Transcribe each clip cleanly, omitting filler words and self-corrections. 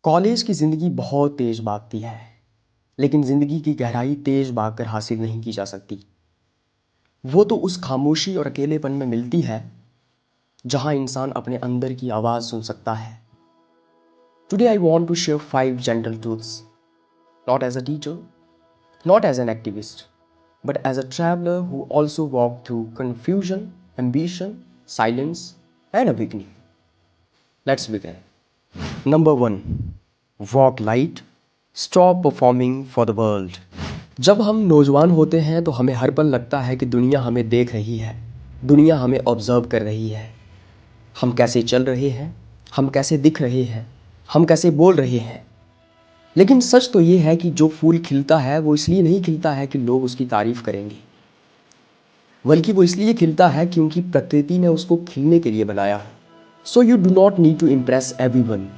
College की ज़िंदगी बहुत तेज़ भागती है, लेकिन ज़िंदगी की गहराई तेज़ भागकर हासिल नहीं की जा सकती। वो तो उस खामोशी और अकेलेपन में मिलती है जहाँ इंसान अपने अंदर की आवाज़ सुन सकता है। Today I want to share 5 gentle truths, not as a teacher, not as an activist, but as a traveler who also walked through confusion, ambition, silence, and awakening. Let's begin. Number 1. Walk light. Stop performing for the world. जब हम नौजवान होते हैं तो हमें हर पल लगता है कि दुनिया हमें देख रही है, दुनिया हमें ऑब्ज़र्व कर रही है। हम कैसे चल रहे हैं, हम कैसे दिख रहे हैं, हम कैसे बोल रहे हैं। लेकिन सच तो ये है कि जो फूल खिलता है वो इसलिए नहीं खिलता है कि लोग उसकी तारीफ़ करेंगे, बल्कि वो इसलिए खिलता है क्योंकि प्रकृति ने उसको खिलने के लिए बनाया। So you do not need to impress everyone.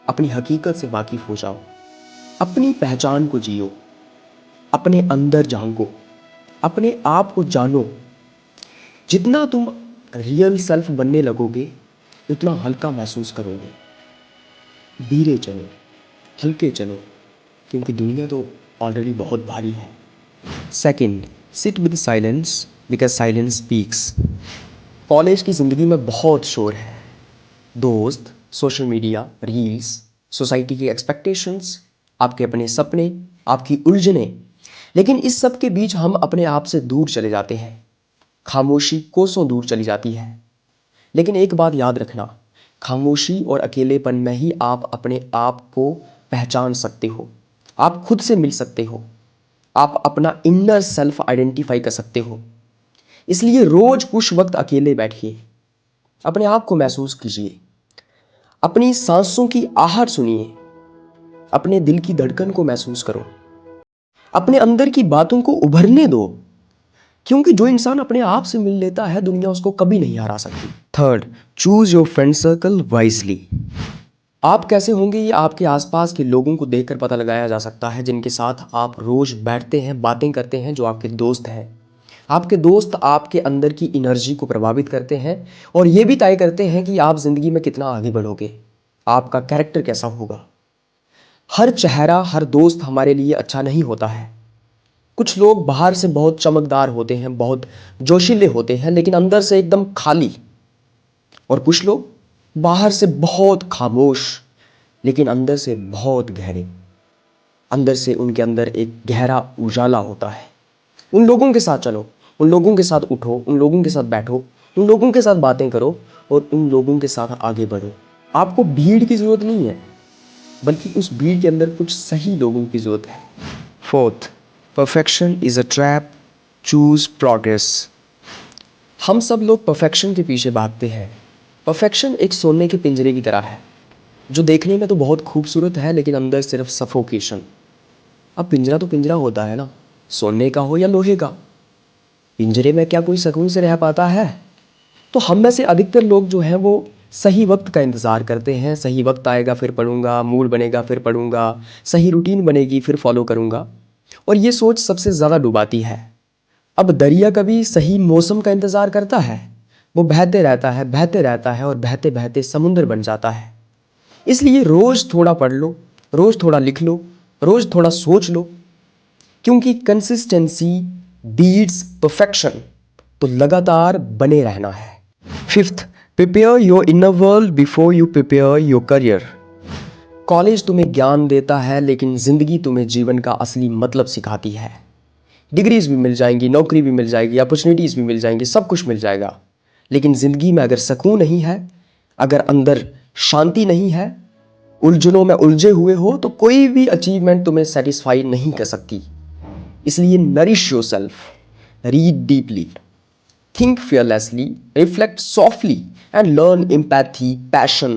अपनी हकीकत से वाकिफ़ हो जाओ, अपनी पहचान को जियो, अपने अंदर झांको, अपने आप को जानो। जितना तुम रियल सेल्फ बनने लगोगे उतना हल्का महसूस करोगे। धीरे चलो, हल्के चलो, क्योंकि दुनिया तो ऑलरेडी बहुत भारी है। Second, sit with silence because silence speaks. College की ज़िंदगी में बहुत शोर है। दोस्त, सोशल मीडिया, रील्स, सोसाइटी की एक्सपेक्टेशंस, आपके अपने सपने, आपकी उलझने। लेकिन इस सब के बीच हम अपने आप से दूर चले जाते हैं। खामोशी कोसों दूर चली जाती है। लेकिन एक बात याद रखना, खामोशी और अकेलेपन में ही आप अपने आप को पहचान सकते हो, आप खुद से मिल सकते हो, आप अपना इनर सेल्फ आइडेंटिफाई कर सकते हो। इसलिए रोज कुछ वक्त अकेले बैठिए, अपने आप को महसूस कीजिए, अपनी सांसों की आहट सुनिए, अपने दिल की धड़कन को महसूस करो, अपने अंदर की बातों को उभरने दो, क्योंकि जो इंसान अपने आप से मिल लेता है दुनिया उसको कभी नहीं हरा सकती। Third, choose your friend circle wisely. आप कैसे होंगे ये आपके आसपास के लोगों को देखकर पता लगाया जा सकता है, जिनके साथ आप रोज बैठते हैं, बातें करते हैं, जो आपके दोस्त हैं। आपके दोस्त आपके अंदर की एनर्जी को प्रभावित करते हैं और ये भी तय करते हैं कि आप जिंदगी में कितना आगे बढ़ोगे, आपका कैरेक्टर कैसा होगा। हर चेहरा, हर दोस्त हमारे लिए अच्छा नहीं होता है। कुछ लोग बाहर से बहुत चमकदार होते हैं, बहुत जोशीले होते हैं, लेकिन अंदर से एकदम खाली। और कुछ लोग बाहर से बहुत खामोश, लेकिन अंदर से बहुत गहरे। अंदर से उनके अंदर एक गहरा उजाला होता है। उन लोगों के साथ चलो, उन लोगों के साथ उठो, उन लोगों के साथ बैठो, उन लोगों के साथ बातें करो और उन लोगों के साथ आगे बढ़ो। आपको भीड़ की ज़रूरत नहीं है, बल्कि उस भीड़ के अंदर कुछ सही लोगों की ज़रूरत है। Fourth, perfection is a trap, choose progress. हम सब लोग परफेक्शन के पीछे भागते हैं। परफेक्शन एक सोने के पिंजरे की तरह है, जो देखने में तो बहुत खूबसूरत है, लेकिन अंदर सिर्फ सफोकेशन। अब पिंजरा तो पिंजरा होता है ना, सोने का हो या लोहे का। पिंजरे में क्या कोई सुकून से रह पाता है? तो हम में से अधिकतर लोग जो हैं वो सही वक्त का इंतज़ार करते हैं। सही वक्त आएगा फिर पढ़ूंगा, मूड बनेगा फिर पढ़ूंगा, सही रूटीन बनेगी फिर फॉलो करूंगा। और ये सोच सबसे ज़्यादा डुबाती है। अब दरिया कभी सही मौसम का इंतज़ार करता है? वो बहते रहता है, बहते रहता है और बहते बहते समुंदर बन जाता है। इसलिए रोज़ थोड़ा पढ़ लो, रोज़ थोड़ा लिख लो, रोज़ थोड़ा सोच लो, क्योंकि कंसिस्टेंसी बीट्स परफेक्शन। तो लगातार बने रहना है। Fifth, prepare your inner world before you prepare your career. College तुम्हें ज्ञान देता है, लेकिन ज़िंदगी तुम्हें जीवन का असली मतलब सिखाती है। डिग्रीज भी मिल जाएंगी, नौकरी भी मिल जाएगी, अपॉर्चुनिटीज़ भी मिल जाएंगी, सब कुछ मिल जाएगा। लेकिन ज़िंदगी में अगर सुकून नहीं है, अगर अंदर शांति नहीं है, उलझनों में उलझे हुए हो, तो कोई भी अचीवमेंट तुम्हें सेटिस्फाई नहीं कर सकती। इसलिए nourish your self, read deeply, think fearlessly, reflect softly, and learn empathy, passion,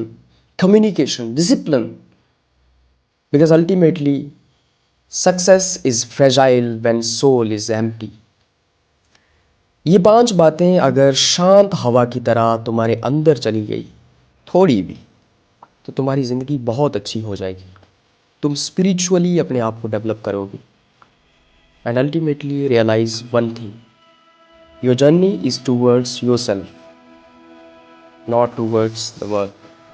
communication, discipline. Because ultimately, success is fragile when soul is empty. ये 5 बातें अगर शांत हवा की तरह तुम्हारे अंदर चली गई, थोड़ी भी, तो तुम्हारी ज़िंदगी बहुत अच्छी हो जाएगी। तुम स्पिरिचुअली अपने आप को डेवलप करोगे। And ultimately realise one thing, your journey is towards your self, not towards the world.